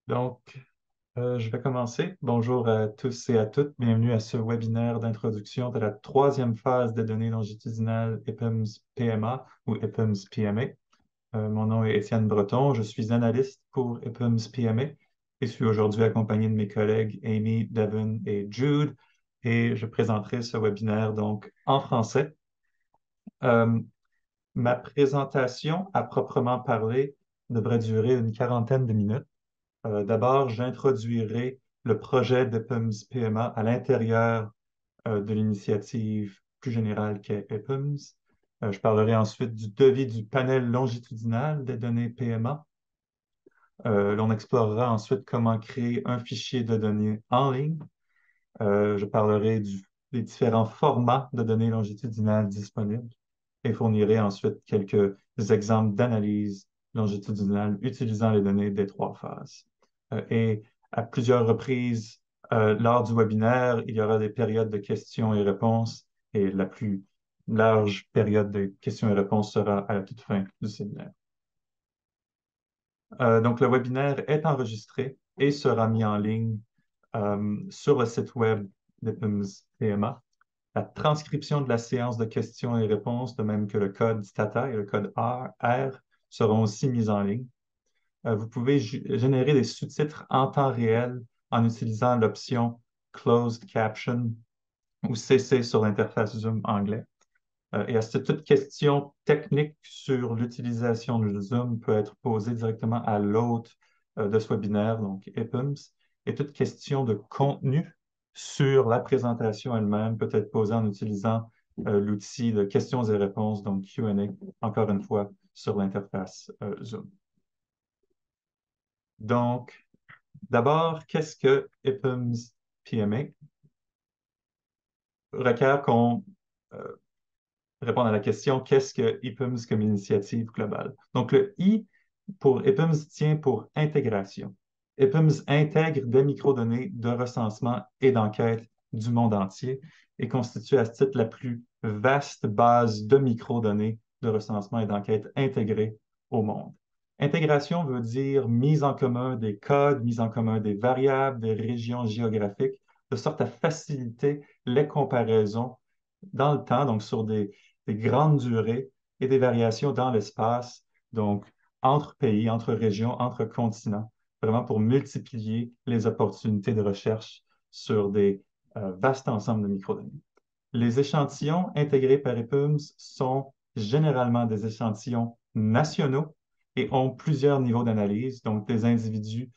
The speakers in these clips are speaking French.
Donc, je vais commencer. Bonjour à tous et à toutes. Bienvenue à ce webinaire d'introduction de la troisième phase des données longitudinales EPUMS-PMA ou EPUMS-PMA. Mon nom est Étienne Breton. Je suis analyste pour EPUMS-PMA et suis aujourd'hui accompagné de mes collègues Amy, Devon et Jude. Et je présenterai ce webinaire donc en français. Euh, Ma présentation, à proprement parler, devrait durer une quarantaine de minutes. D'abord, j'introduirai le projet de EPUMS PMA à l'intérieur de l'initiative plus générale qu'est EPUMS. Je parlerai ensuite du devis du panel longitudinal des données PMA. L'on explorera ensuite comment créer un fichier de données en ligne. Je parlerai des différents formats de données longitudinales disponibles et fournirai ensuite quelques exemples d'analyse longitudinale utilisant les données des trois phases. Et à plusieurs reprises, lors du webinaire, il y aura des périodes de questions et réponses et la plus large période de questions et réponses sera à la toute fin du séminaire. Donc, le webinaire est enregistré et sera mis en ligne sur le site web de PIMS PMA. La transcription de la séance de questions et réponses, de même que le code Stata et le code R, seront aussi mis en ligne. Vous pouvez générer des sous-titres en temps réel en utilisant l'option Closed Caption ou CC sur l'interface Zoom anglais. Et à ce toute question technique sur l'utilisation de Zoom peut être posée directement à l'hôte de ce webinaire, donc EPUMS, et toute question de contenu sur la présentation elle-même peut être posée en utilisant l'outil de questions et réponses, donc Q&A, encore une fois, sur l'interface Zoom. Donc, d'abord, qu'est-ce que EPUMS PMA? Requiert qu'on répondre à la question qu'est-ce que EPUMS comme initiative globale? Donc, le I pour EPUMS tient pour intégration. EPUMS intègre des microdonnées de recensement et d'enquête du monde entier et constitue à ce titre la plus vaste base de microdonnées de recensement et d'enquête intégrées au monde. Intégration veut dire mise en commun des codes, mise en commun des variables, des régions géographiques, de sorte à faciliter les comparaisons dans le temps, donc sur des grandes durées et des variations dans l'espace, donc entre pays, entre régions, entre continents, vraiment pour multiplier les opportunités de recherche sur des vastes ensembles de microdonnées. Les échantillons intégrés par EPUMS sont généralement des échantillons nationaux et ont plusieurs niveaux d'analyse, donc des individus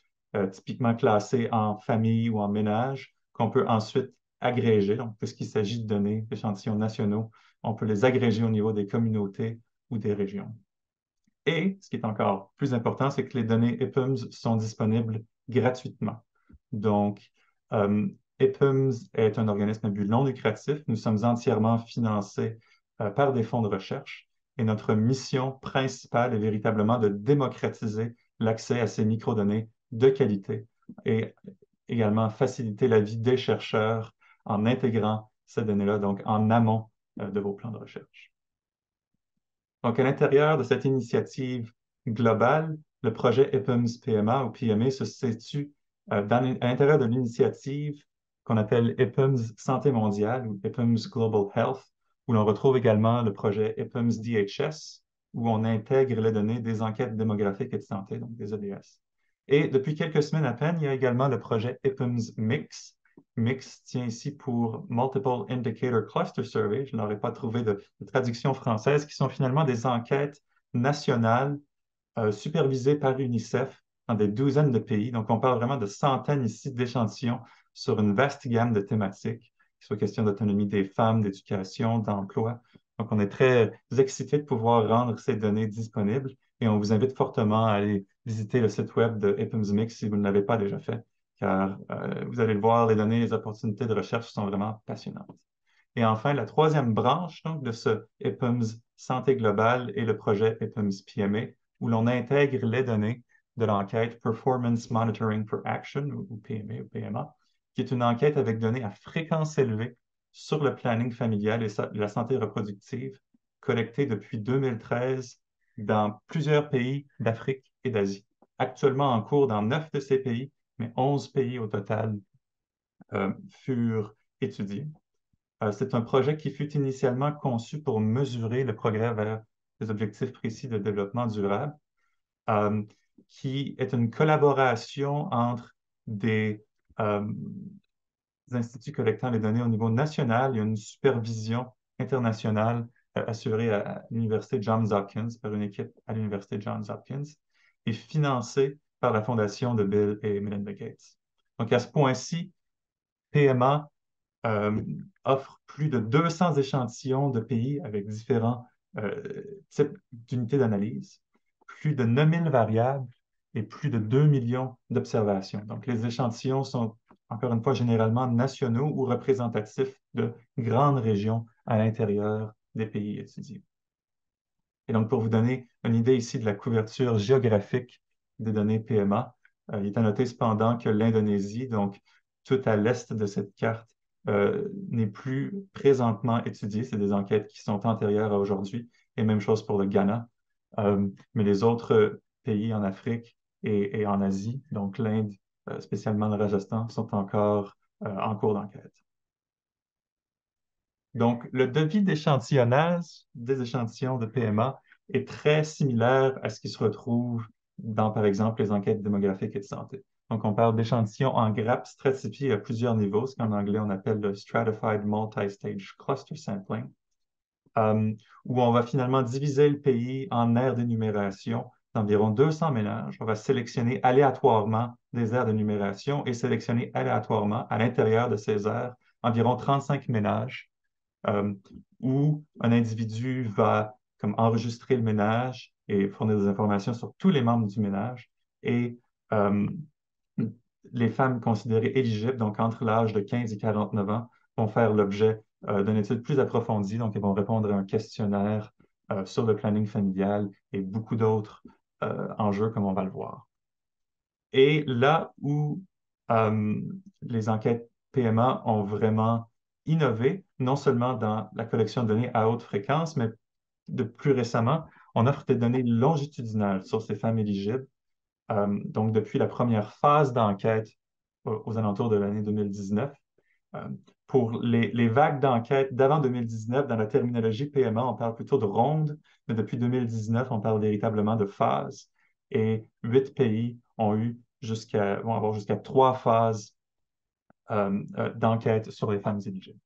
typiquement classés en famille ou en ménage qu'on peut ensuite agréger. Donc, puisqu'il s'agit de données d'échantillons nationaux, on peut les agréger au niveau des communautés ou des régions. Et ce qui est encore plus important, c'est que les données EPUMS sont disponibles gratuitement. Donc, euh, EPUMS est un organisme à but non lucratif. Nous sommes entièrement financés par des fonds de recherche et notre mission principale est véritablement de démocratiser l'accès à ces microdonnées de qualité et également faciliter la vie des chercheurs en intégrant ces données-là, donc en amont de vos plans de recherche. Donc, à l'intérieur de cette initiative globale, le projet EPUMS PMA ou PMA se situe à l'intérieur de l'initiative qu'on appelle EPUMS Santé mondiale ou EPUMS Global Health, où l'on retrouve également le projet EPUMS DHS, où on intègre les données des enquêtes démographiques et de santé, donc des EDS. Et depuis quelques semaines à peine, il y a également le projet EPUMS MIX. MIX tient ici pour Multiple Indicator Cluster Survey. Je n'aurais pas trouvé de traduction française, qui sont finalement des enquêtes nationales supervisées par UNICEF dans des douzaines de pays. Donc, on parle vraiment de centaines ici d'échantillons sur une vaste gamme de thématiques, qu'il soit question d'autonomie des femmes, d'éducation, d'emploi. Donc, on est très excités de pouvoir rendre ces données disponibles et on vous invite fortement à aller visiter le site web de EPUMSMIX si vous ne l'avez pas déjà fait, car vous allez le voir, les données, les opportunités de recherche sont vraiment passionnantes. Et enfin, la troisième branche donc, de ce EPUMS Santé globale est le projet EPUMS PMA, où l'on intègre les données de l'enquête Performance Monitoring for Action, ou PMA ou PMA, qui est une enquête avec données à fréquence élevée sur le planning familial et la santé reproductive, collectée depuis 2013 dans plusieurs pays d'Afrique et d'Asie, actuellement en cours dans 9 de ces pays, mais 11 pays au total furent étudiés. C'est un projet qui fut initialement conçu pour mesurer le progrès vers des objectifs précis de développement durable, euh, qui est une collaboration entre euh, des instituts collectant les données au niveau national. Il y a une supervision internationale assurée à l'Université Johns Hopkins par une équipe à l'Université Johns Hopkins et financée par la fondation de Bill et Melinda Gates. Donc, à ce point-ci, PMA euh, offre plus de 200 échantillons de pays avec différents types d'unités d'analyse, plus de 9000 variables et plus de 2 millions d'observations. Donc, les échantillons sont, encore une fois, généralement nationaux ou représentatifs de grandes régions à l'intérieur des pays étudiés. Et donc, pour vous donner une idée ici de la couverture géographique des données PMA, il est à noter cependant que l'Indonésie, donc tout à l'est de cette carte, n'est plus présentement étudiée. C'est des enquêtes qui sont antérieures à aujourd'hui. Et même chose pour le Ghana. Mais les autres pays en Afrique et en Asie, donc l'Inde, spécialement le Rajasthan, sont encore en cours d'enquête. Donc, le devis d'échantillonnage des échantillons de PMA est très similaire à ce qui se retrouve dans, par exemple, les enquêtes démographiques et de santé. Donc, on parle d'échantillons en grappes stratifiées à plusieurs niveaux, ce qu'en anglais on appelle le Stratified Multi-Stage Cluster Sampling, euh, où on va finalement diviser le pays en aires d'énumération d'environ 200 ménages. On va sélectionner aléatoirement des aires d'énumération et sélectionner aléatoirement à l'intérieur de ces aires environ 35 ménages euh, où un individu va comme enregistrer le ménage et fournir des informations sur tous les membres du ménage. Et euh, les femmes considérées éligibles, donc entre l'âge de 15 et 49 ans, vont faire l'objet d'une étude plus approfondie. Donc, elles vont répondre à un questionnaire sur le planning familial et beaucoup d'autres enjeux, comme on va le voir. Et là où euh, les enquêtes PMA ont vraiment innové, non seulement dans la collection de données à haute fréquence, mais de plus récemment, on offre des données longitudinales sur ces femmes éligibles. Donc, depuis la première phase d'enquête aux alentours de l'année 2019, euh, pour les vagues d'enquête d'avant 2019, dans la terminologie PMA, on parle plutôt de rondes, mais depuis 2019, on parle véritablement de phases. Et 8 pays vont avoir jusqu'à 3 phases d'enquête sur les femmes éligibles.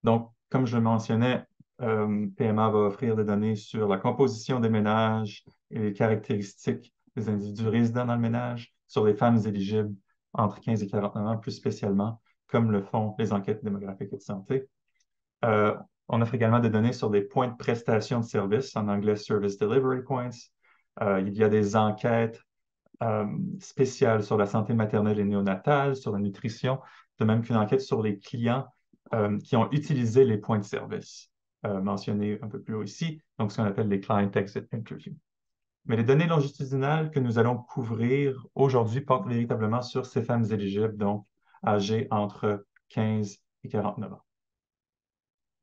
Donc, comme je le mentionnais, PMA va offrir des données sur la composition des ménages et les caractéristiques des individus résidant dans le ménage, sur les femmes éligibles entre 15 et 49 ans, plus spécialement, comme le font les enquêtes démographiques et de santé. Euh, on offre également des données sur des points de prestation de services, en anglais Service Delivery Points. Il y a des enquêtes euh, spéciales sur la santé maternelle et néonatale, sur la nutrition, de même qu'une enquête sur les clients qui ont utilisé les points de service mentionnés un peu plus haut ici, donc ce qu'on appelle les Client Exit Interviews. Mais les données longitudinales que nous allons couvrir aujourd'hui portent véritablement sur ces femmes éligibles, donc âgées entre 15 et 49 ans.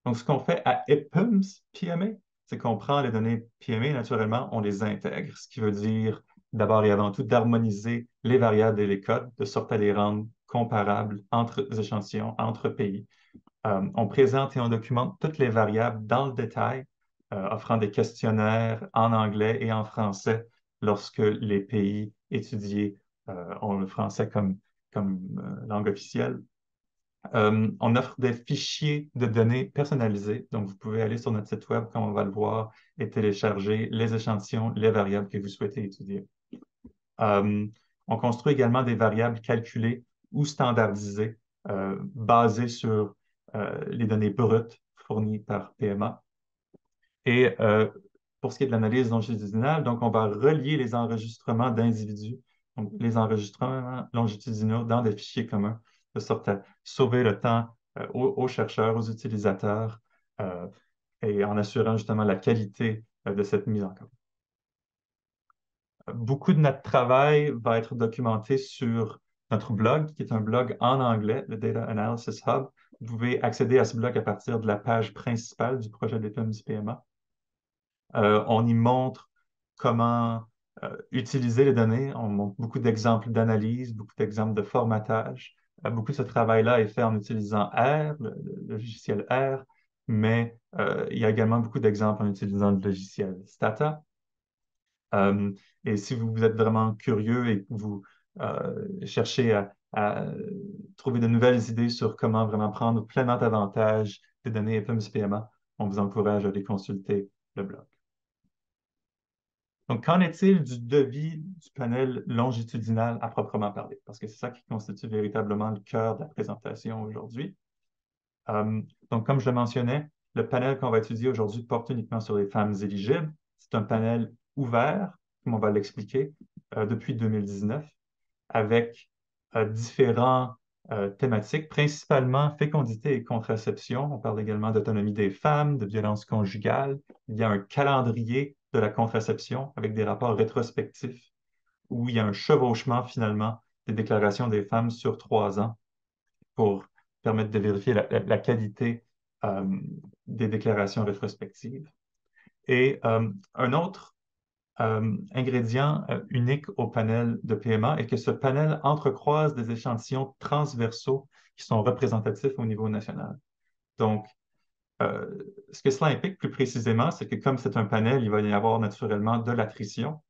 Donc, ce qu'on fait à EPUMS PMA, c'est qu'on prend les données PMA, naturellement, on les intègre, ce qui veut dire d'abord et avant tout d'harmoniser les variables et les codes de sorte à les rendre comparables entre échantillons, entre pays. On présente et on documente toutes les variables dans le détail, offrant des questionnaires en anglais et en français lorsque les pays étudiés ont le français comme langue officielle. On offre des fichiers de données personnalisés. Donc, vous pouvez aller sur notre site web, comme on va le voir, et télécharger les échantillons, les variables que vous souhaitez étudier. Euh, on construit également des variables calculées ou standardisées basées sur les données brutes fournies par PMA. Et pour ce qui est de l'analyse longitudinale, donc on va relier les enregistrements d'individus, donc les enregistrements longitudinaux dans des fichiers communs, de sorte à sauver le temps aux chercheurs, aux utilisateurs, euh, et en assurant justement la qualité de cette mise en code. Beaucoup de notre travail va être documenté sur notre blog, qui est un blog en anglais, le Data Analysis Hub. Vous pouvez accéder à ce blog à partir de la page principale du projet d'EPUMS PMA. On y montre comment utiliser les données. On montre beaucoup d'exemples d'analyse, beaucoup d'exemples de formatage. Beaucoup de ce travail-là est fait en utilisant R, le logiciel R, mais il y a également beaucoup d'exemples en utilisant le logiciel Stata. Euh, et si vous êtes vraiment curieux et que vous cherchez à trouver de nouvelles idées sur comment vraiment prendre pleinement avantage des données EPUMS-PMA, on vous encourage à aller consulter le blog. Donc, qu'en est-il du devis du panel longitudinal à proprement parler? Parce que c'est ça qui constitue véritablement le cœur de la présentation aujourd'hui. Euh, donc, comme je le mentionnais, le panel qu'on va étudier aujourd'hui porte uniquement sur les femmes éligibles. C'est un panel ouvert, comme on va l'expliquer, depuis 2019, avec différents thématiques, principalement fécondité et contraception. On parle également d'autonomie des femmes, de violence conjugale. Il y a un calendrier de la contraception avec des rapports rétrospectifs où il y a un chevauchement finalement des déclarations des femmes sur 3 ans pour permettre de vérifier la qualité euh, des déclarations rétrospectives. Et un autre ingrédient unique au panel de PMA est que ce panel entrecroise des échantillons transversaux qui sont représentatifs au niveau national. Donc, euh, ce que cela implique plus précisément, c'est que comme c'est un panel, il va y avoir naturellement de l'attrition,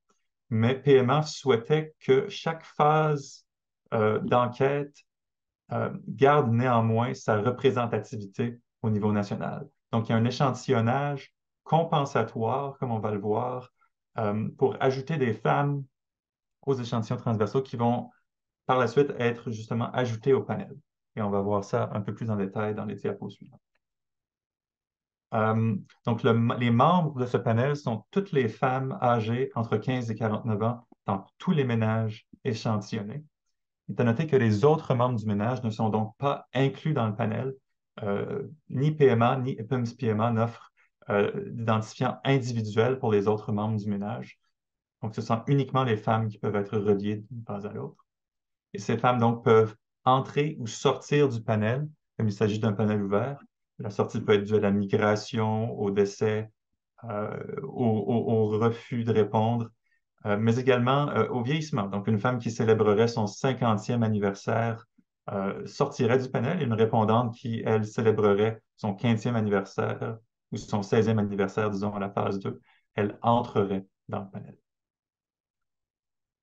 mais PMA souhaitait que chaque phase d'enquête garde néanmoins sa représentativité au niveau national. Donc, il y a un échantillonnage compensatoire, comme on va le voir, pour ajouter des femmes aux échantillons transversaux qui vont par la suite être justement ajoutés au panel. Et on va voir ça un peu plus en détail dans les diapos suivantes. Donc, les membres de ce panel sont toutes les femmes âgées entre 15 et 49 ans dans tous les ménages échantillonnés. Il est à noter que les autres membres du ménage ne sont donc pas inclus dans le panel. Ni PMA ni EPUMS-PMA n'offrent d'identifiants individuels pour les autres membres du ménage. Donc, ce sont uniquement les femmes qui peuvent être reliées d'une phase à l'autre. Et ces femmes, donc, peuvent entrer ou sortir du panel, comme il s'agit d'un panel ouvert. La sortie peut être due à la migration, au décès, au refus de répondre, mais également au vieillissement. Donc, une femme qui célébrerait son 50e anniversaire sortirait du panel et une répondante qui, elle, célébrerait son 15e anniversaire ou son 16e anniversaire, disons, à la phase 2, elle entrerait dans le panel.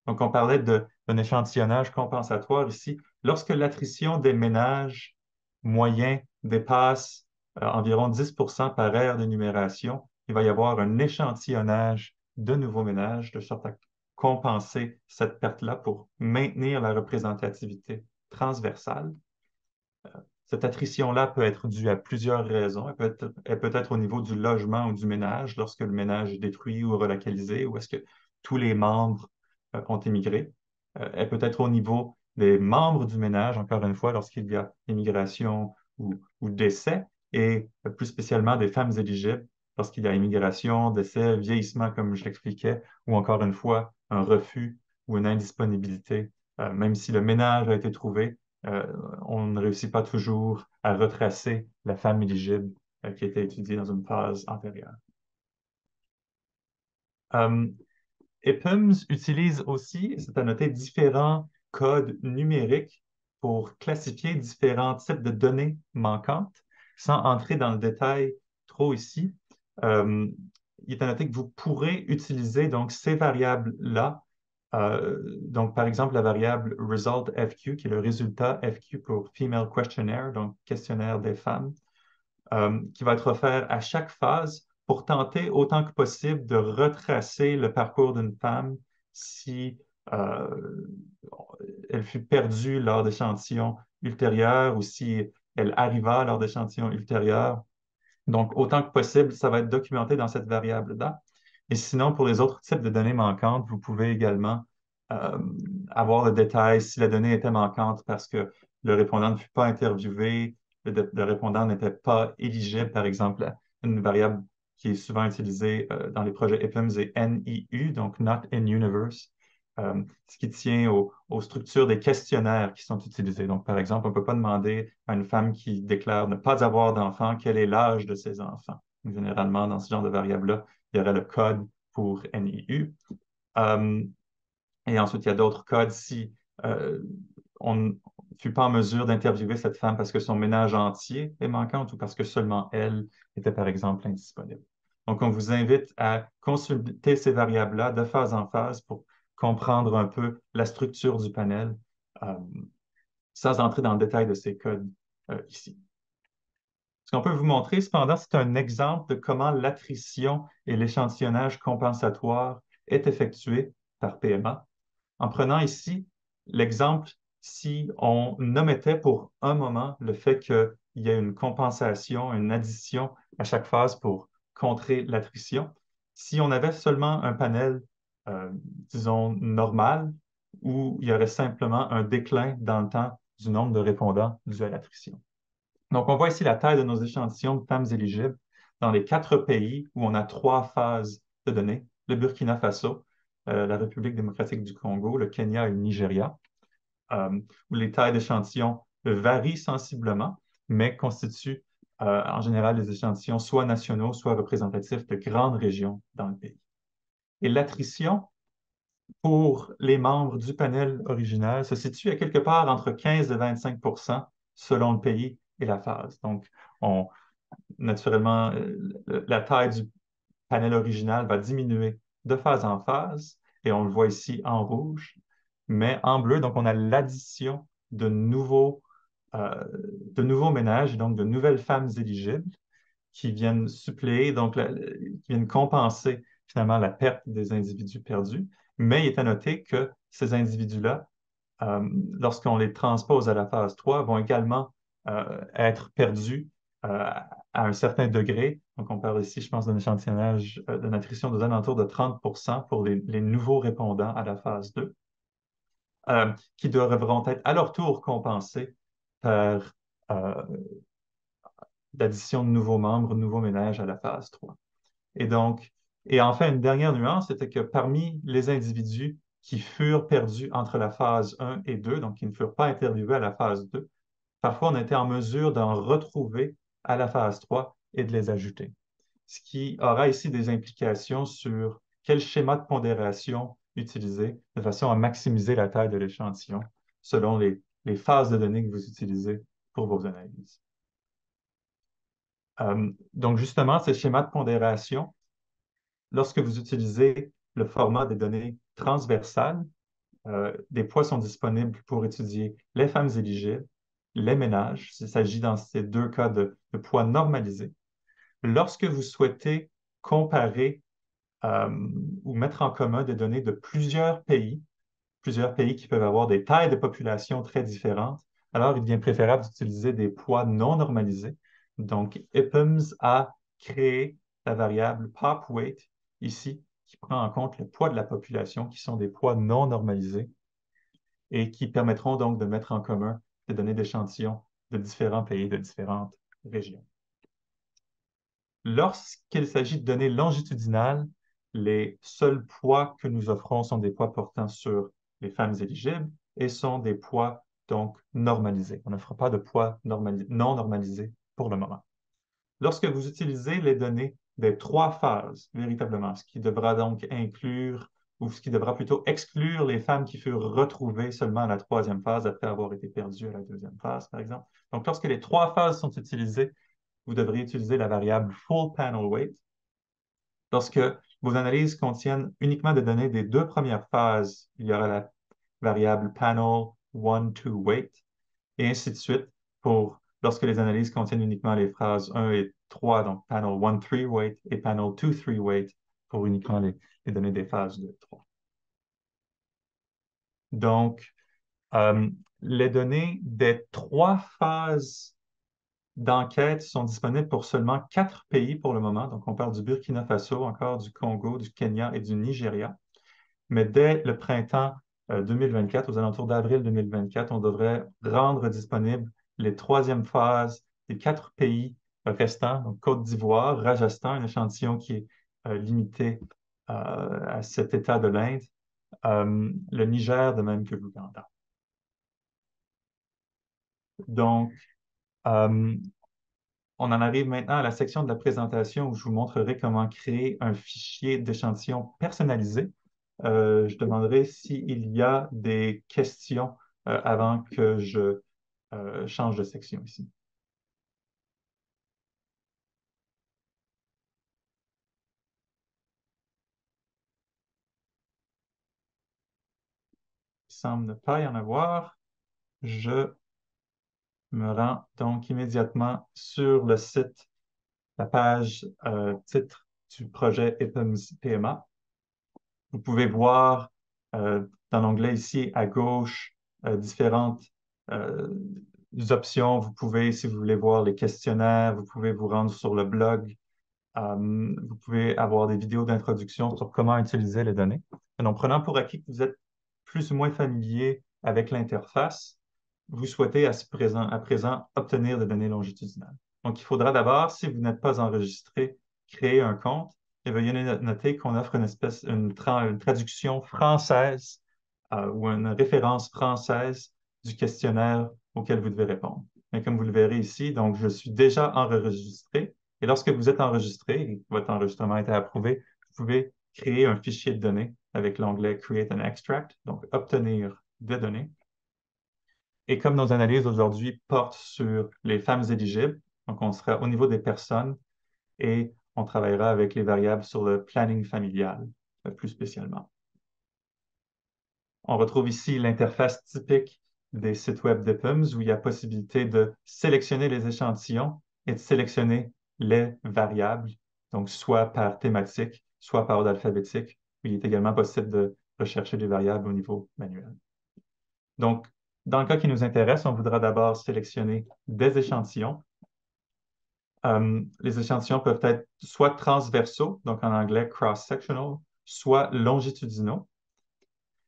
Donc, on parlait d'un échantillonnage compensatoire ici. Lorsque l'attrition des ménages moyens dépasse environ 10% par aire d'énumération, il va y avoir un échantillonnage de nouveaux ménages de sorte à compenser cette perte-là pour maintenir la représentativité transversale. Cette attrition-là peut être due à plusieurs raisons. Elle peut être au niveau du logement ou du ménage, lorsque le ménage est détruit ou relocalisé, ou est-ce que tous les membres ont émigré. Elle peut être au niveau des membres du ménage, encore une fois, lorsqu'il y a immigration ou décès, et plus spécialement des femmes éligibles, lorsqu'il y a immigration, décès, vieillissement, comme je l'expliquais, ou encore une fois, un refus ou une indisponibilité. Même si le ménage a été trouvé, euh, on ne réussit pas toujours à retracer la femme éligible qui a été étudiée dans une phase antérieure. Euh, EPUMS utilise aussi, c'est à noter, différents codes numériques pour classifier différents types de données manquantes. Sans entrer dans le détail trop ici, euh, il est à noter que vous pourrez utiliser donc ces variables-là. Donc, par exemple, la variable result FQ, qui est le résultat FQ pour Female Questionnaire, donc questionnaire des femmes, qui va être offert à chaque phase pour tenter autant que possible de retracer le parcours d'une femme si euh, elle fut perdue lors d'échantillons ultérieurs ou si elle arriva lors d'échantillons ultérieurs. Donc, autant que possible, ça va être documenté dans cette variable-là. Et sinon, pour les autres types de données manquantes, vous pouvez également euh, avoir le détail si la donnée était manquante parce que le répondant ne fut pas interviewé, le répondant n'était pas éligible, par exemple, une variable qui est souvent utilisée dans les projets EPIMS et NIU, donc Not in Universe, ce qui tient aux structures des questionnaires qui sont utilisés. Donc, par exemple, on ne peut pas demander à une femme qui déclare ne pas avoir d'enfant quel est l'âge de ses enfants. Généralement, dans ce genre de variable-là, il y aurait le code pour NIU. Euh, et ensuite, il y a d'autres cas si euh, on ne fut pas en mesure d'interviewer cette femme parce que son ménage entier est manquant ou parce que seulement elle était, par exemple, indisponible. Donc, on vous invite à consulter ces variables-là de phase en phase pour comprendre un peu la structure du panel, euh, sans entrer dans le détail de ces codes ici. Ce qu'on peut vous montrer, cependant, c'est un exemple de comment l'attrition et l'échantillonnage compensatoire est effectué par PMA. En prenant ici l'exemple, si on omettait pour un moment le fait qu'il y ait une compensation, une addition à chaque phase pour contrer l'attrition, si on avait seulement un panel, disons, normal, où il y aurait simplement un déclin dans le temps du nombre de répondants dû à l'attrition. Donc, on voit ici la taille de nos échantillons de femmes éligibles dans les 4 pays où on a 3 phases de données, le Burkina Faso, la République démocratique du Congo, le Kenya et le Nigeria, où les tailles d'échantillons varient sensiblement, mais constituent en général des échantillons soit nationaux, soit représentatifs de grandes régions dans le pays. Et l'attrition pour les membres du panel original se situe à quelque part entre 15 et 25 selon le pays et la phase. Donc, on, naturellement, la taille du panel original va diminuer de phase en phase, et on le voit ici en rouge, mais en bleu, donc on a l'addition euh, de nouveaux ménages, et donc de nouvelles femmes éligibles qui viennent suppléer, donc qui viennent compenser finalement la perte des individus perdus. Mais il est à noter que ces individus-là, lorsqu'on les transpose à la phase 3, vont également être perdus à un certain degré. Donc, on parle ici, je pense, d'un échantillonnage de nutrition aux alentours de 30 pour les nouveaux répondants à la phase 2, qui devront être à leur tour compensés par euh, l'addition de nouveaux membres, de nouveaux ménages à la phase 3. Et donc, et enfin, une dernière nuance, c'était que parmi les individus qui furent perdus entre la phase 1 et 2, donc qui ne furent pas interviewés à la phase 2, parfois on était en mesure d'en retrouver à la phase 3 et de les ajouter. Ce qui aura ici des implications sur quel schéma de pondération utiliser de façon à maximiser la taille de l'échantillon selon les phases de données que vous utilisez pour vos analyses. Donc justement, ces schémas de pondération, lorsque vous utilisez le format des données transversales, des poids sont disponibles pour étudier les femmes éligibles, les ménages. Il s'agit dans ces 2 cas de poids normalisés. Lorsque vous souhaitez comparer euh, ou mettre en commun des données de plusieurs pays qui peuvent avoir des tailles de population très différentes, alors il devient préférable d'utiliser des poids non normalisés. Donc, EPIMS a créé la variable pop weight ici, qui prend en compte le poids de la population, qui sont des poids non normalisés et qui permettront donc de mettre en commun des données d'échantillons de différents pays, de différentes régions. Lorsqu'il s'agit de données longitudinales, les seuls poids que nous offrons sont des poids portant sur les femmes éligibles et sont des poids donc normalisés. On n'offre pas de poids non normalisés pour le moment. Lorsque vous utilisez les données des 3 phases, véritablement, ce qui devra donc inclure ou ce qui devra plutôt exclure les femmes qui furent retrouvées seulement à la 3e phase après avoir été perdues à la 2e phase, par exemple. Donc, lorsque les 3 phases sont utilisées, vous devriez utiliser la variable full panel weight. Lorsque vos analyses contiennent uniquement des données des 2 premières phases, il y aura la variable panel 1-2 weight, et ainsi de suite pour lorsque les analyses contiennent uniquement les phrases 1 et 3, donc panel 1-3 weight et panel 2-3 weight pour uniquement les données des phases 2 et 3. Donc, euh, les données des 3 phases d'enquête sont disponibles pour seulement 4 pays pour le moment. Donc, on parle du Burkina Faso, encore du Congo, du Kenya et du Nigeria. Mais dès le printemps 2024, aux alentours d'avril 2024, on devrait rendre disponibles les 3e phases des 4 pays restants, donc Côte d'Ivoire, Rajasthan, un échantillon qui est limité à cet état de l'Inde, le Niger, de même que l'Ouganda. Donc, euh, on en arrive maintenant à la section de la présentation où je vous montrerai comment créer un fichier d'échantillon personnalisé je demanderai s'il y a des questions avant que je change de section ici. Il semble ne pas y en avoir. Je me rends donc immédiatement sur le site, la page titre du projet EPUMS PMA. Vous pouvez voir dans l'onglet ici à gauche différentes euh, options. Vous pouvez, si vous voulez voir les questionnaires, vous pouvez vous rendre sur le blog. Vous pouvez avoir des vidéos d'introduction sur comment utiliser les données. Donc, prenant pour acquis que vous êtes plus ou moins familier avec l'interface, vous souhaitez à présent obtenir des données longitudinales. Donc, il faudra d'abord, si vous n'êtes pas enregistré, créer un compte et veuillez noter qu'on offre une traduction française ou une référence française du questionnaire auquel vous devez répondre. Mais comme vous le verrez ici, donc je suis déjà enregistré et lorsque vous êtes enregistré et que votre enregistrement a été approuvé, vous pouvez créer un fichier de données avec l'onglet Create an Extract, donc obtenir des données. Et comme nos analyses aujourd'hui portent sur les femmes éligibles, donc on sera au niveau des personnes et on travaillera avec les variables sur le planning familial, plus spécialement. On retrouve ici l'interface typique des sites web d'EPUMS où il y a possibilité de sélectionner les échantillons et de sélectionner les variables, donc soit par thématique, soit par ordre alphabétique. Il est également possible de rechercher des variables au niveau manuel. Donc, dans le cas qui nous intéresse, on voudra d'abord sélectionner des échantillons. Les échantillons peuvent être soit transversaux, donc en anglais cross-sectional, soit longitudinaux.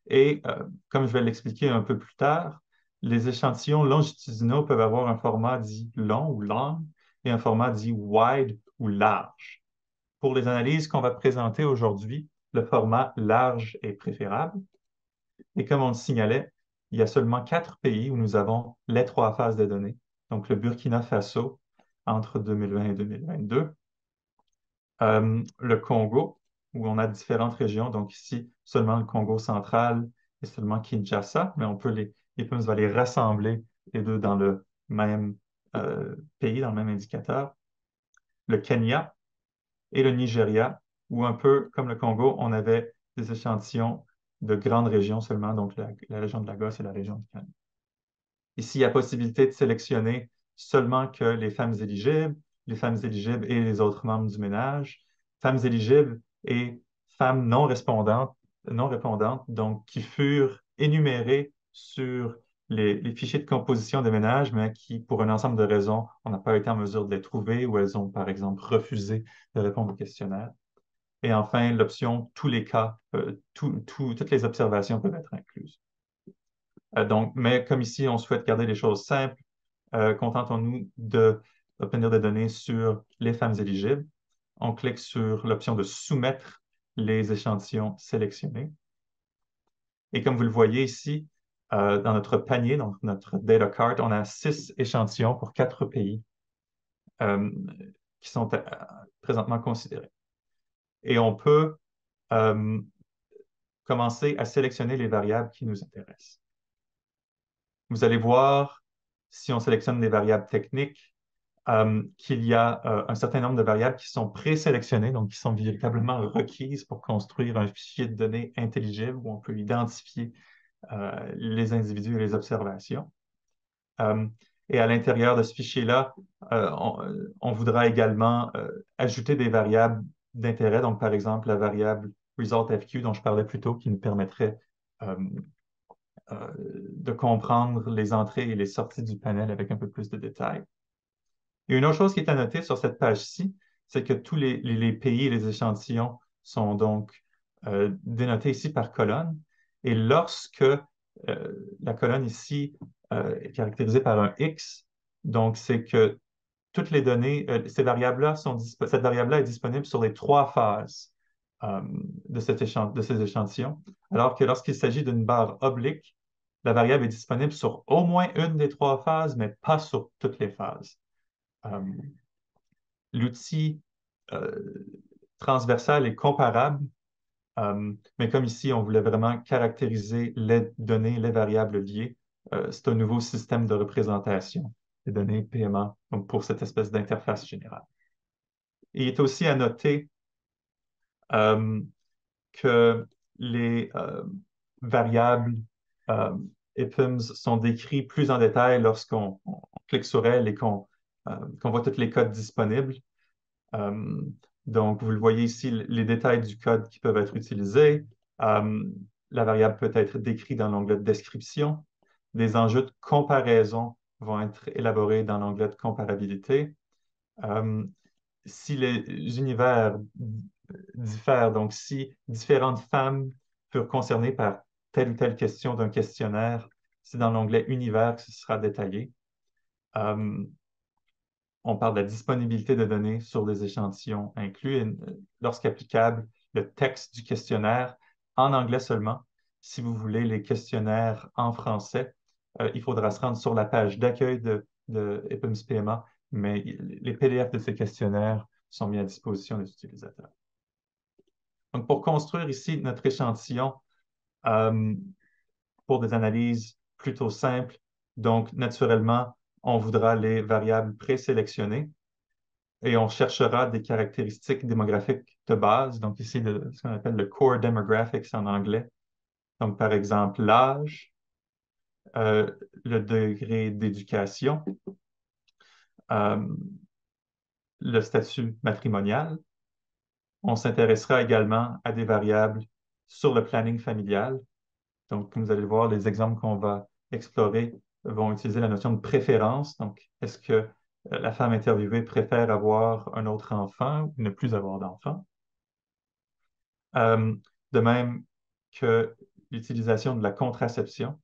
Et comme je vais l'expliquer un peu plus tard, les échantillons longitudinaux peuvent avoir un format dit long ou long et un format dit wide ou large. Pour les analyses qu'on va présenter aujourd'hui, le format large est préférable. Et comme on le signalait, il y a seulement 4 pays où nous avons les 3 phases de données. Donc le Burkina Faso entre 2020 et 2022, le Congo, où on a différentes régions. Donc ici, seulement le Congo central et seulement Kinshasa, mais on peut les PUMS va les rassembler les deux dans le même pays, dans le même indicateur. Le Kenya et le Nigeria, où un peu comme le Congo, on avait des échantillons de grandes régions seulement, donc la région de Lagos et la région du Kenya. Ici, il y a possibilité de sélectionner seulement que les femmes éligibles et les autres membres du ménage, femmes éligibles et femmes non répondantes, donc qui furent énumérées sur les fichiers de composition des ménages, mais qui, pour un ensemble de raisons, on n'a pas été en mesure de les trouver ou elles ont, par exemple, refusé de répondre au questionnaire. Et enfin, l'option tous les cas, toutes les observations peuvent être incluses. Donc, mais comme ici, on souhaite garder les choses simples, contentons-nous d'obtenir des données sur les femmes éligibles. On clique sur l'option de soumettre les échantillons sélectionnés. Et comme vous le voyez ici, dans notre panier, donc notre data cart, on a 6 échantillons pour 4 pays euh, qui sont présentement considérés. Et on peut euh, commencer à sélectionner les variables qui nous intéressent. Vous allez voir, si on sélectionne des variables techniques, qu'il y a un certain nombre de variables qui sont présélectionnées, donc qui sont véritablement requises pour construire un fichier de données intelligible où on peut identifier les individus et les observations. Euh, et à l'intérieur de ce fichier-là, on voudra également ajouter des variables d'intérêt, donc par exemple la variable ResultFQ dont je parlais plus tôt, qui nous permettrait euh, de comprendre les entrées et les sorties du panel avec un peu plus de détails. Et une autre chose qui est à noter sur cette page-ci, c'est que tous les pays et les échantillons sont donc dénotés ici par colonne. Et lorsque la colonne ici est caractérisée par un X, donc c'est que toutes les données, cette variable-là est disponible sur les 3 phases de ces échantillons, alors que lorsqu'il s'agit d'une barre oblique, la variable est disponible sur au moins une des 3 phases, mais pas sur toutes les phases. Euh, L'outil transversal est comparable Mais comme ici, on voulait vraiment caractériser les données, les variables liées, c'est un nouveau système de représentation des données PMA donc pour cette espèce d'interface générale. Et il est aussi à noter euh, que les variables euh, EPIMS sont décrits plus en détail lorsqu'on clique sur elles et qu'on voit tous les codes disponibles. Euh, donc, vous le voyez ici, les détails du code qui peuvent être utilisés. Euh, la variable peut être décrite dans l'onglet de description. Des enjeux de comparaison vont être élaborés dans l'onglet de comparabilité. Euh, si les univers diffèrent, donc si différentes femmes furent concernées par telle ou telle question d'un questionnaire, c'est dans l'onglet Univers que ce sera détaillé. Euh, on parle de la disponibilité de données sur les échantillons inclus et lorsqu'applicable, le texte du questionnaire en anglais seulement. Si vous voulez les questionnaires en français, il faudra se rendre sur la page d'accueil de EPIMS PMA, mais les PDF de ces questionnaires sont mis à disposition des utilisateurs. Donc, pour construire ici notre échantillon euh, pour des analyses plutôt simples, donc naturellement, on voudra les variables présélectionnées et on cherchera des caractéristiques démographiques de base. Donc ici, ce qu'on appelle le core demographics en anglais. Donc par exemple, l'âge, euh, le degré d'éducation, euh, le statut matrimonial. On s'intéressera également à des variables sur le planning familial. Donc, comme vous allez voir, les exemples qu'on va explorer vont utiliser la notion de préférence. Donc, est-ce que la femme interviewée préfère avoir un autre enfant ou ne plus avoir d'enfant? Euh, de même que l'utilisation de la contraception.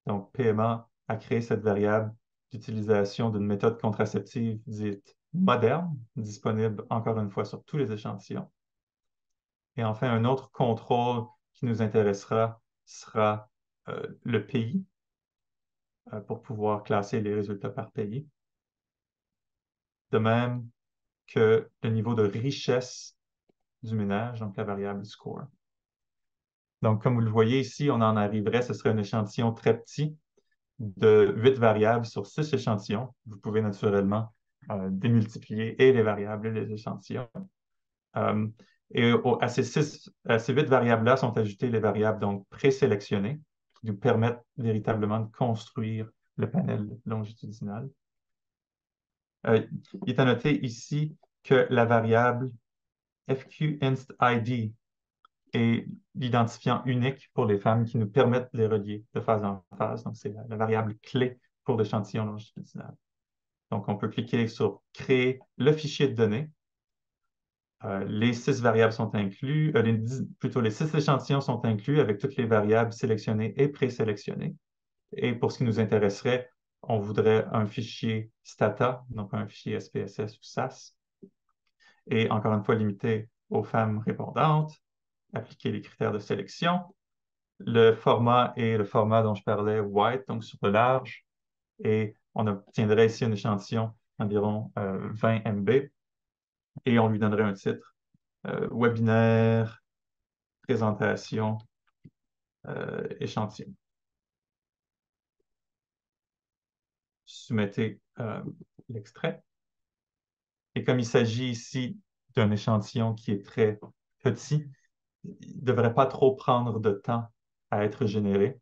Donc, PMA a créé cette variable d'utilisation d'une méthode contraceptive dite moderne, disponible encore une fois sur tous les échantillons. Et enfin, un autre contrôle qui nous intéressera sera le pays pour pouvoir classer les résultats par pays. De même que le niveau de richesse du ménage, donc la variable score. Donc, comme vous le voyez ici, on en arriverait, ce serait un échantillon très petit de 8 variables sur 6 échantillons. Vous pouvez naturellement démultiplier et les variables et les échantillons. Euh, à ces 8 variables-là sont ajoutées les variables donc présélectionnées qui nous permettent véritablement de construire le panel longitudinal. Il est à noter ici que la variable FQInstID est l'identifiant unique pour les femmes qui nous permettent de les relier de phase en phase. Donc, c'est la variable clé pour l'échantillon longitudinal. Donc, on peut cliquer sur Créer le fichier de données. Les 6 variables sont inclus, plutôt les 6 échantillons sont inclus avec toutes les variables sélectionnées et présélectionnées. Et pour ce qui nous intéresserait, on voudrait un fichier Stata, donc un fichier SPSS ou SAS, et encore une fois limité aux femmes répondantes, appliquer les critères de sélection. Le format est le format dont je parlais, white, donc sur le large, et on obtiendrait ici un échantillon environ 20 MB, et on lui donnerait un titre webinaire, présentation, échantillon. Soumettez l'extrait. Et comme il s'agit ici d'un échantillon qui est très petit, il ne devrait pas trop prendre de temps à être généré.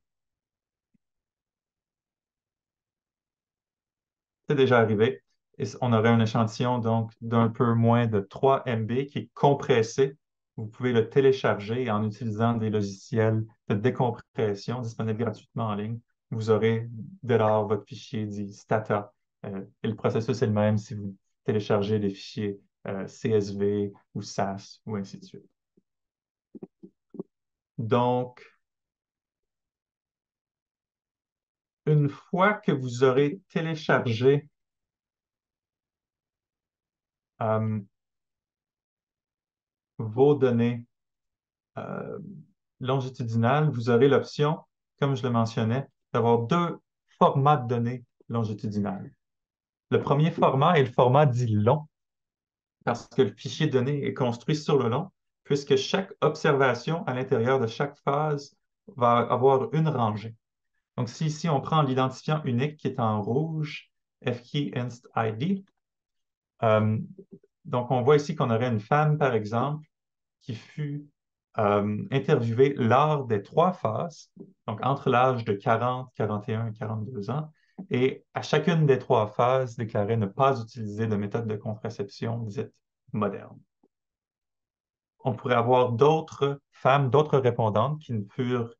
C'est déjà arrivé. Et on aurait un échantillon donc d'un peu moins de 3 MB qui est compressé. Vous pouvez le télécharger en utilisant des logiciels de décompression disponibles gratuitement en ligne. Vous aurez dès lors votre fichier dit Stata. Et le processus est le même si vous téléchargez des fichiers CSV ou SAS ou ainsi de suite. Donc, une fois que vous aurez téléchargé euh, vos données euh, longitudinales, vous aurez l'option, comme je le mentionnais, d'avoir deux formats de données longitudinales. Le premier format est le format dit long, parce que le fichier de données est construit sur le long, puisque chaque observation à l'intérieur de chaque phase va avoir une rangée. Donc, si ici on prend l'identifiant unique qui est en rouge, FKInst ID, euh, donc on voit ici qu'on aurait une femme, par exemple, qui fut interviewée lors des trois phases, donc entre l'âge de 40, 41 et 42 ans, et à chacune des trois phases déclarait ne pas utiliser de méthode de contraception dite moderne. On pourrait avoir d'autres femmes, d'autres répondantes qui ne furent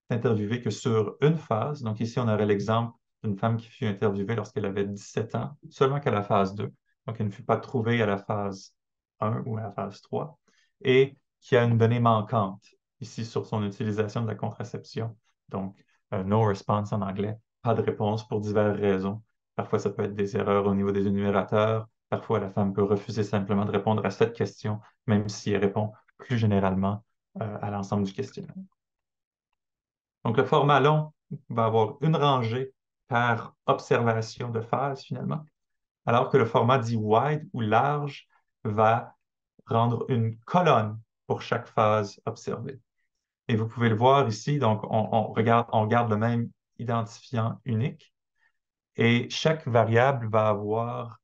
interviewée que sur une phase. Donc ici, on aurait l'exemple d'une femme qui fut interviewée lorsqu'elle avait 17 ans, seulement qu'à la phase 2. Donc elle ne fut pas trouvée à la phase 1 ou à la phase 3, et qui a une donnée manquante ici sur son utilisation de la contraception. Donc, no response en anglais, pas de réponse pour diverses raisons. Parfois, ça peut être des erreurs au niveau des énumérateurs. Parfois, la femme peut refuser simplement de répondre à cette question, même si elle répond plus généralement à l'ensemble du questionnaire. Donc, le format long va avoir une rangée par observation de phase finalement, alors que le format dit wide ou large va rendre une colonne pour chaque phase observée. Et vous pouvez le voir ici, donc on garde le même identifiant unique et chaque variable va avoir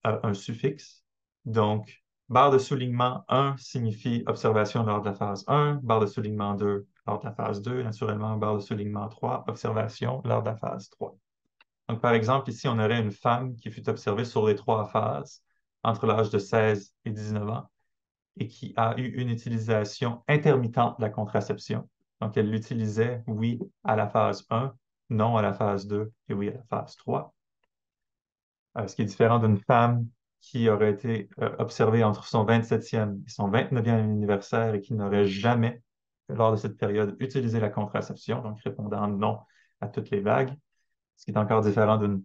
un suffixe. Donc, barre de soulignement 1 signifie observation lors de la phase 1, barre de soulignement 2 lors de la phase 2, naturellement, barre de soulignement 3, observation lors de la phase 3. Donc, par exemple, ici, on aurait une femme qui fut observée sur les trois phases entre l'âge de 16 et 19 ans et qui a eu une utilisation intermittente de la contraception. Donc, elle l'utilisait, oui, à la phase 1, non à la phase 2 et oui à la phase 3. Ce qui est différent d'une femme qui aurait été observée entre son 27e et son 29e anniversaire et qui n'aurait jamais, lors de cette période, utilisé la contraception, donc répondant non à toutes les vagues. Ce qui est encore différent d'une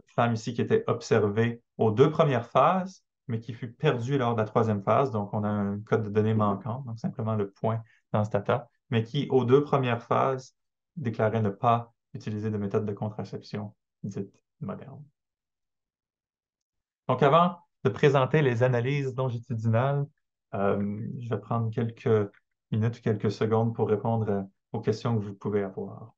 femme ici qui était observée aux deux premières phases, mais qui fut perdue lors de la troisième phase. Donc, on a un code de données manquant, donc simplement le point dans ce data, mais qui, aux deux premières phases, déclarait ne pas utiliser de méthode de contraception dite moderne. Donc, avant de présenter les analyses longitudinales, je vais prendre quelques minutes ou quelques secondes pour répondre aux questions que vous pouvez avoir.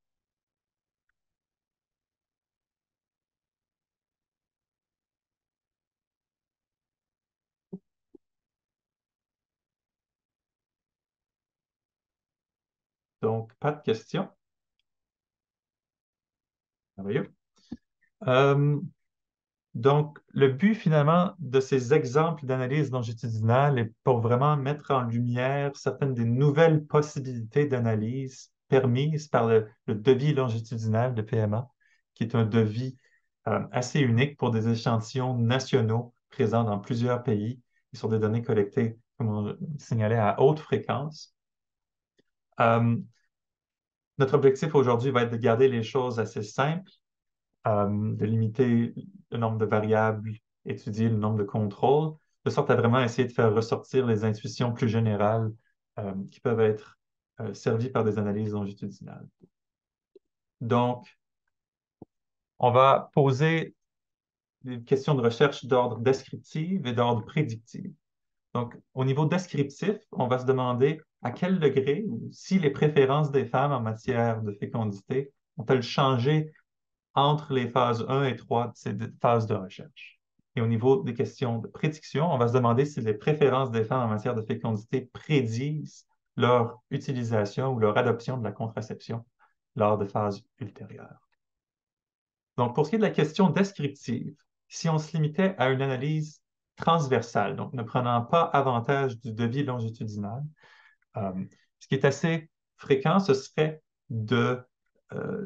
Donc, pas de questions. Merveilleux. Euh, donc, le but finalement de ces exemples d'analyse longitudinale est pour vraiment mettre en lumière certaines des nouvelles possibilités d'analyse permises par le devis longitudinal de PMA, qui est un devis assez unique pour des échantillons nationaux présents dans plusieurs pays et sur des données collectées, comme on signalait, à haute fréquence. Euh, Notre objectif aujourd'hui va être de garder les choses assez simples, de limiter le nombre de variables, étudier le nombre de contrôles, de sorte à vraiment essayer de faire ressortir les intuitions plus générales qui peuvent être servies par des analyses longitudinales. Donc, on va poser des questions de recherche d'ordre descriptif et d'ordre prédictif. Donc, au niveau descriptif, on va se demander à quel degré ou si les préférences des femmes en matière de fécondité ont-elles changé entre les phases 1 et 3 de ces phases de recherche. Et au niveau des questions de prédiction, on va se demander si les préférences des femmes en matière de fécondité prédisent leur utilisation ou leur adoption de la contraception lors de phases ultérieures. Donc, pour ce qui est de la question descriptive, si on se limitait à une analyse transversale, donc ne prenant pas avantage du devis longitudinal, euh, ce qui est assez fréquent, ce serait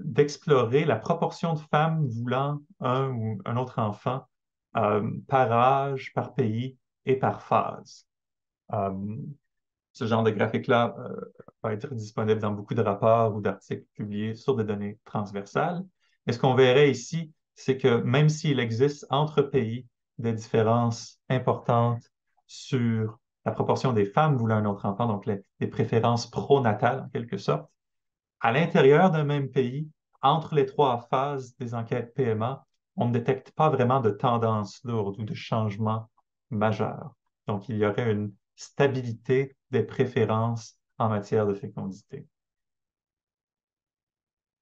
d'explorer la proportion de femmes voulant un ou un autre enfant par âge, par pays et par phase. Euh, Ce genre de graphique-là va être disponible dans beaucoup de rapports ou d'articles publiés sur des données transversales. Mais ce qu'on verrait ici, c'est que même s'il existe entre pays des différences importantes sur la proportion des femmes voulant un autre enfant, donc les préférences pronatales en quelque sorte, à l'intérieur d'un même pays, entre les trois phases des enquêtes PMA, on ne détecte pas vraiment de tendance lourde ou de changement majeur. Donc, il y aurait une stabilité des préférences en matière de fécondité.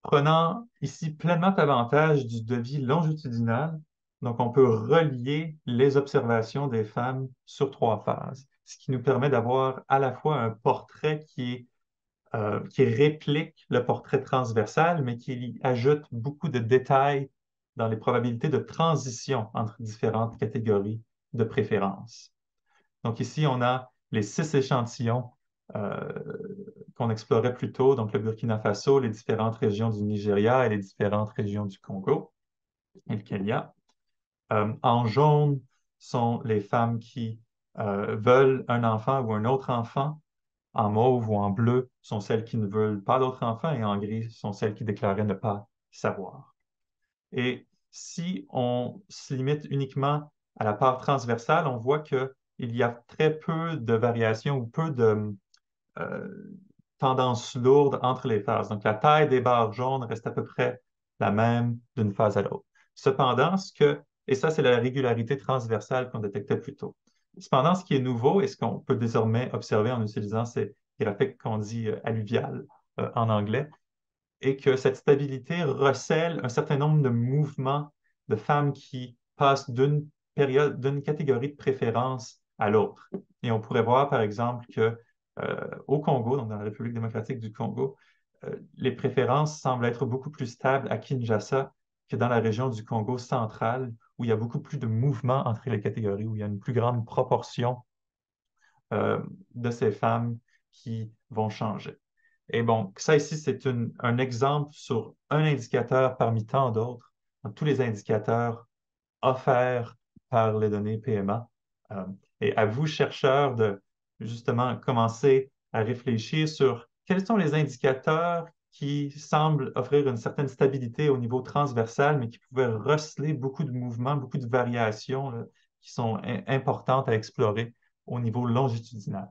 Prenant ici pleinement avantage du devis longitudinal, donc on peut relier les observations des femmes sur 3 phases, ce qui nous permet d'avoir à la fois un portrait qui réplique le portrait transversal, mais qui ajoute beaucoup de détails dans les probabilités de transition entre différentes catégories de préférences. Donc ici, on a les 6 échantillons euh, qu'on explorait plus tôt, donc le Burkina Faso, les différentes régions du Nigeria et les différentes régions du Congo et le Kenya. En jaune sont les femmes qui veulent un enfant ou un autre enfant. En mauve ou en bleu sont celles qui ne veulent pas d'autres enfants et en gris sont celles qui déclaraient ne pas savoir. Et si on se limite uniquement à la part transversale, on voit qu'il y a très peu de variations ou peu de euh, tendances lourdes entre les phases. Donc la taille des barres jaunes reste à peu près la même d'une phase à l'autre. Cependant, et ça c'est la régularité transversale qu'on détectait plus tôt. Cependant, ce qui est nouveau et ce qu'on peut désormais observer en utilisant ces graphiques qu'on dit alluviales en anglais, et que cette stabilité recèle un certain nombre de mouvements de femmes qui passent d'une période, d'une catégorie de préférence à l'autre. Et on pourrait voir, par exemple, que au Congo, donc dans la République démocratique du Congo, les préférences semblent être beaucoup plus stables à Kinshasa que dans la région du Congo central, où il y a beaucoup plus de mouvements entre les catégories, où il y a une plus grande proportion euh, de ces femmes qui vont changer. Et bon, ça ici, c'est un exemple sur un indicateur parmi tant d'autres, dans tous les indicateurs offerts par les données PMA. Euh, et à vous, chercheurs, de justement commencer à réfléchir sur quels sont les indicateurs qui semblent offrir une certaine stabilité au niveau transversal, mais qui pouvaient receler beaucoup de mouvements, beaucoup de variations là, qui sont importantes à explorer au niveau longitudinal.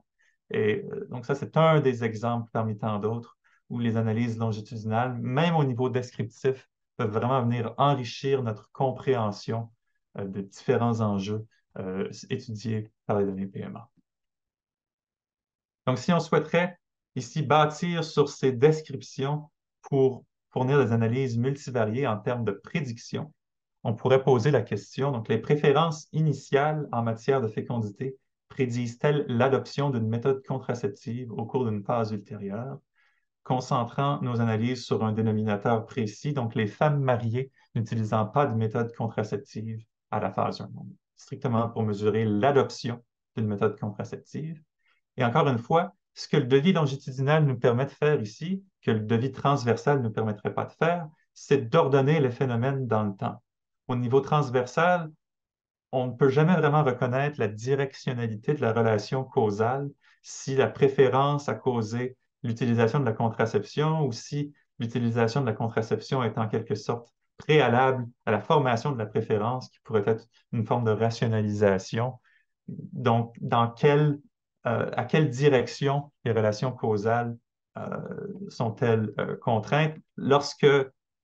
Et donc ça, c'est un des exemples parmi tant d'autres où les analyses longitudinales, même au niveau descriptif, peuvent vraiment venir enrichir notre compréhension de différents enjeux étudiés par les données PMA. Donc, si on souhaiterait ici bâtir sur ces descriptions pour fournir des analyses multivariées en termes de prédiction, on pourrait poser la question, donc les préférences initiales en matière de fécondité prédisent-elles l'adoption d'une méthode contraceptive au cours d'une phase ultérieure, concentrant nos analyses sur un dénominateur précis, donc les femmes mariées n'utilisant pas de méthode contraceptive à la phase 1, strictement pour mesurer l'adoption d'une méthode contraceptive. Et encore une fois, ce que le devis longitudinal nous permet de faire ici, que le devis transversal ne nous permettrait pas de faire, c'est d'ordonner les phénomènes dans le temps. Au niveau transversal, on ne peut jamais vraiment reconnaître la directionnalité de la relation causale si la préférence a causé l'utilisation de la contraception ou si l'utilisation de la contraception est en quelque sorte préalable à la formation de la préférence, qui pourrait être une forme de rationalisation. Donc, à quelle direction les relations causales sont-elles contraintes? Lorsque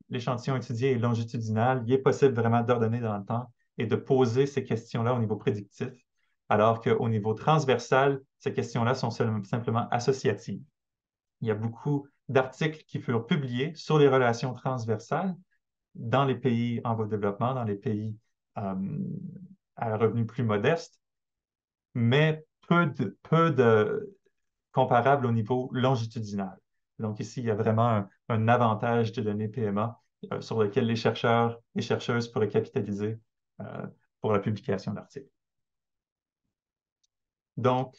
l'échantillon étudié est longitudinal, il est possible vraiment d'ordonner dans le temps et de poser ces questions-là au niveau prédictif, alors qu'au niveau transversal, ces questions-là sont simplement associatives. Il y a beaucoup d'articles qui furent publiés sur les relations transversales dans les pays en voie de développement, dans les pays euh, à revenus plus modestes, mais peu de comparables au niveau longitudinal. Donc ici, il y a vraiment un avantage de données PMA sur lequel les chercheurs et chercheuses pourraient capitaliser euh, pour la publication d'articles. Donc,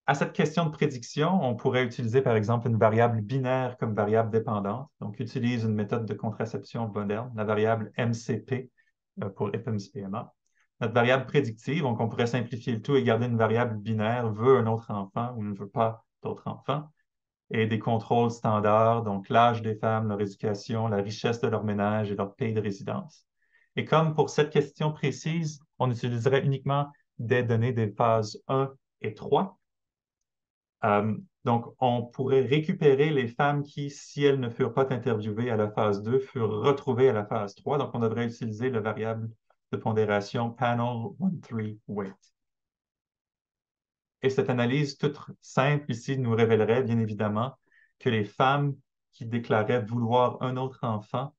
à cette question de prédiction, on pourrait utiliser par exemple une variable binaire comme variable dépendante. Donc, utilise une méthode de contraception moderne, la variable MCP pour EPIMS-PMA. Notre variable prédictive, donc on pourrait simplifier le tout et garder une variable binaire, veut un autre enfant ou ne veut pas d'autre enfant, et des contrôles standards, donc l'âge des femmes, leur éducation, la richesse de leur ménage et leur pays de résidence. Et comme pour cette question précise, on utiliserait uniquement des données des phases 1 et 3. Donc, on pourrait récupérer les femmes qui, si elles ne furent pas interviewées à la phase 2, furent retrouvées à la phase 3. Donc, on devrait utiliser la variable de pondération panel 1-3 weight. Et cette analyse toute simple ici nous révélerait bien évidemment que les femmes qui déclaraient vouloir un autre enfant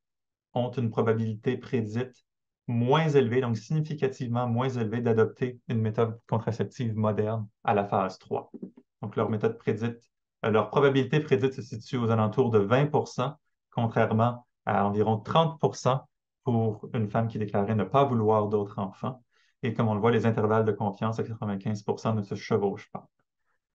ont une probabilité prédite moins élevée, donc significativement moins élevée d'adopter une méthode contraceptive moderne à la phase 3. Donc leur probabilité prédite se situe aux alentours de 20%, contrairement à environ 30% pour une femme qui déclarait ne pas vouloir d'autres enfants. Et comme on le voit, les intervalles de confiance à 95% ne se chevauchent pas.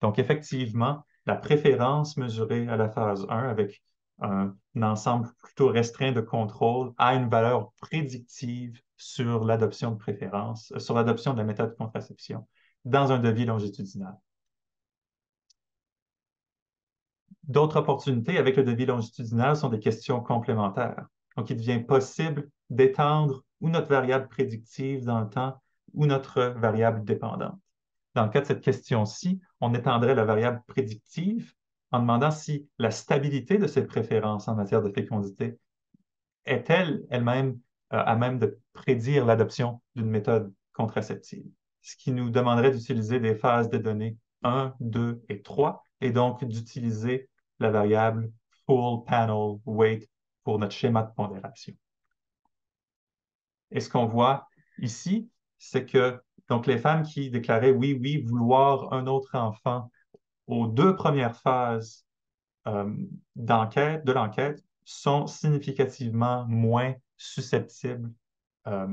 Donc, effectivement, la préférence mesurée à la phase 1 avec un ensemble plutôt restreint de contrôle a une valeur prédictive sur l'adoption de préférence, sur l'adoption de la méthode de contraception dans un devis longitudinal. D'autres opportunités avec le devis longitudinal sont des questions complémentaires. Donc, il devient possible d'étendre ou notre variable prédictive dans le temps ou notre variable dépendante. Dans le cas de cette question-ci, on étendrait la variable prédictive en demandant si la stabilité de ces préférences en matière de fécondité est-elle elle-même à même de prédire l'adoption d'une méthode contraceptive, ce qui nous demanderait d'utiliser des phases de données 1, 2 et 3, et donc d'utiliser la variable Full Panel Weight pour notre schéma de pondération. Et ce qu'on voit ici, c'est que donc les femmes qui déclaraient oui, oui, vouloir un autre enfant aux deux premières phases de l'enquête sont significativement moins susceptibles euh,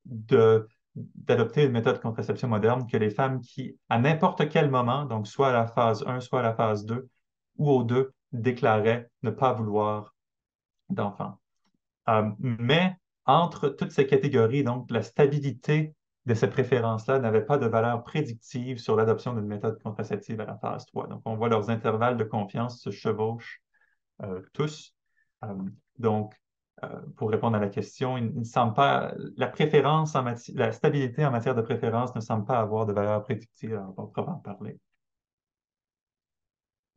d'adopter une méthode de contraception moderne que les femmes qui, à n'importe quel moment, donc soit à la phase 1, soit à la phase 2, ou aux deux, déclaraient ne pas vouloir d'enfants. Mais entre toutes ces catégories, donc la stabilité de ces préférences-là n'avait pas de valeur prédictive sur l'adoption d'une méthode contraceptive à la phase 3. Donc, on voit leurs intervalles de confiance se chevauchent tous. Euh, donc, pour répondre à la question, il ne semble pas, la préférence la stabilité en matière de préférence ne semble pas avoir de valeur prédictive à proprement parler.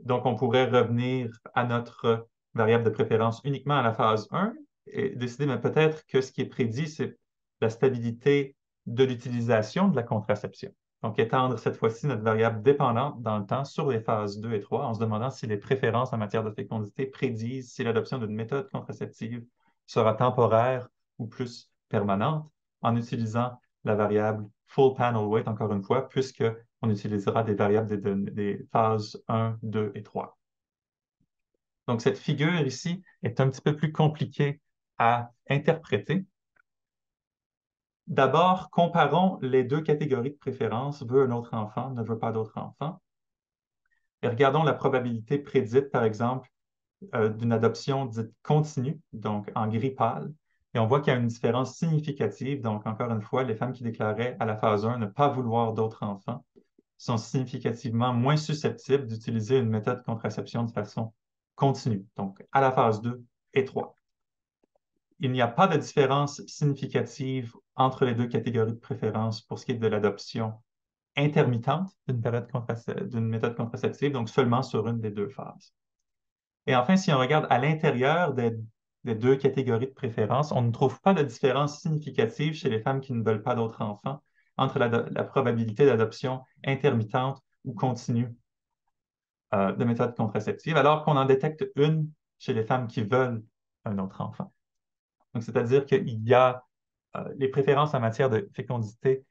Donc, on pourrait revenir à notre variable de préférence uniquement à la phase 1 et décider, mais peut-être que ce qui est prédit, c'est la stabilité de l'utilisation de la contraception. Donc, étendre cette fois-ci notre variable dépendante dans le temps sur les phases 2 et 3 en se demandant si les préférences en matière de fécondité prédisent si l'adoption d'une méthode contraceptive sera temporaire ou plus permanente en utilisant la variable full panel weight, encore une fois, puisque on utilisera des variables des phases 1, 2 et 3. Donc, cette figure ici est un petit peu plus compliquée à interpréter. D'abord, comparons les deux catégories de préférence, veut un autre enfant, ne veut pas d'autre enfant, et regardons la probabilité prédite, par exemple, d'une adoption dite continue, donc en gris pâle, et on voit qu'il y a une différence significative. Donc, encore une fois, les femmes qui déclaraient à la phase 1 ne pas vouloir d'autres enfants sont significativement moins susceptibles d'utiliser une méthode de contraception de façon continue, donc à la phase 2 et 3. Il n'y a pas de différence significative entre les deux catégories de préférence pour ce qui est de l'adoption intermittente d'une méthode contraceptive, donc seulement sur une des deux phases. Et enfin, si on regarde à l'intérieur des deux catégories de préférence, on ne trouve pas de différence significative chez les femmes qui ne veulent pas d'autres enfants entre la probabilité d'adoption intermittente ou continue de méthode contraceptive, alors qu'on en détecte une chez les femmes qui veulent un autre enfant. Donc, c'est-à-dire qu'il y a les préférences en matière de fécondité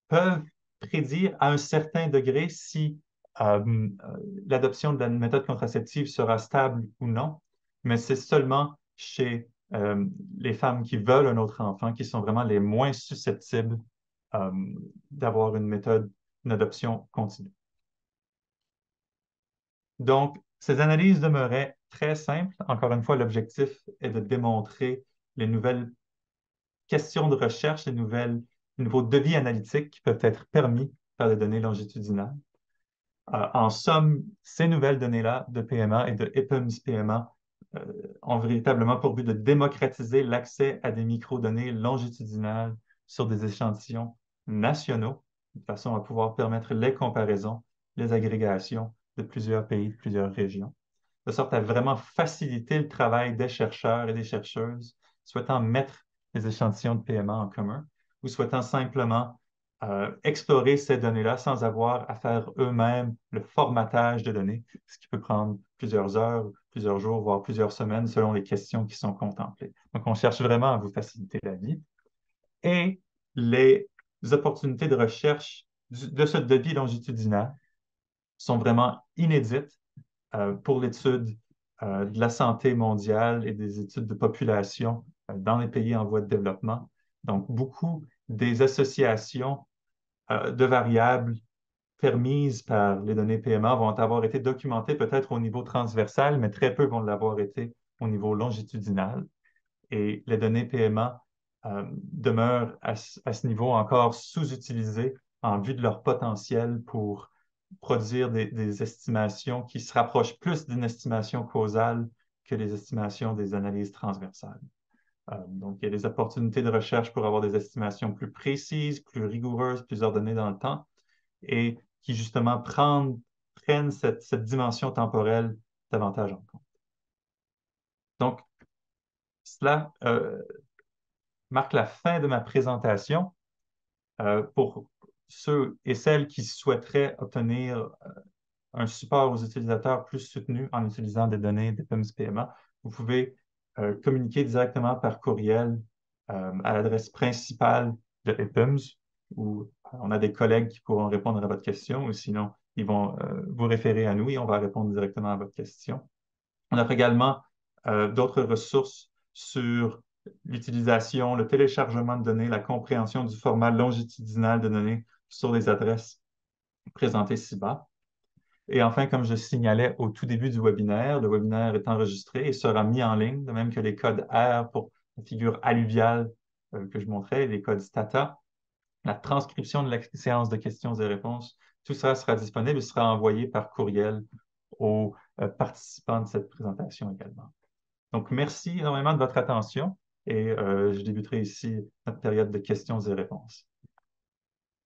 peuvent prédire à un certain degré si l'adoption de la méthode contraceptive sera stable ou non, mais c'est seulement chez les femmes qui veulent un autre enfant qui sont vraiment les moins susceptibles euh, d'avoir une adoption continue. Donc, ces analyses demeuraient très simples. Encore une fois, l'objectif est de démontrer les nouvelles questions de recherche, les nouveaux devis analytiques qui peuvent être permis par les données longitudinales. En somme, ces nouvelles données-là de PMA et de EPUMS PMA ont véritablement pour but de démocratiser l'accès à des microdonnées longitudinales sur des échantillons nationaux, de façon à pouvoir permettre les comparaisons, les agrégations de plusieurs pays, de plusieurs régions, de sorte à vraiment faciliter le travail des chercheurs et des chercheuses souhaitant mettre les échantillons de PMA en commun ou souhaitant simplement explorer ces données-là sans avoir à faire eux-mêmes le formatage de données, ce qui peut prendre plusieurs heures, plusieurs jours, voire plusieurs semaines selon les questions qui sont contemplées. Donc, on cherche vraiment à vous faciliter la vie. Et les opportunités de recherche de ce devis longitudinal sont vraiment inédites pour l'étude de la santé mondiale et des études de population dans les pays en voie de développement. Donc, beaucoup des associations de variables permises par les données PMA vont avoir été documentées peut-être au niveau transversal, mais très peu vont l'avoir été au niveau longitudinal. Et les données PMA demeurent à ce niveau encore sous-utilisées en vue de leur potentiel pour produire des estimations qui se rapprochent plus d'une estimation causale que les estimations des analyses transversales. Donc, il y a des opportunités de recherche pour avoir des estimations plus précises, plus rigoureuses, plus ordonnées dans le temps et qui justement prennent cette dimension temporelle davantage en compte. Donc, cela marque la fin de ma présentation. Pour ceux et celles qui souhaiteraient obtenir un support aux utilisateurs plus soutenu en utilisant des données d'EPIMS PMA, vous pouvez communiquer directement par courriel à l'adresse principale de EPIMS où on a des collègues qui pourront répondre à votre question ou sinon ils vont vous référer à nous et on va répondre directement à votre question. On offre également d'autres ressources sur l'utilisation, le téléchargement de données, la compréhension du format longitudinal de données sur les adresses présentées ci-bas. Et enfin, comme je signalais au tout début du webinaire, le webinaire est enregistré et sera mis en ligne, de même que les codes R pour la figure alluviale que je montrais, les codes STATA, la transcription de la séance de questions et réponses, tout ça sera disponible et sera envoyé par courriel aux participants de cette présentation également. Donc, merci énormément de votre attention et je débuterai ici notre période de questions et réponses.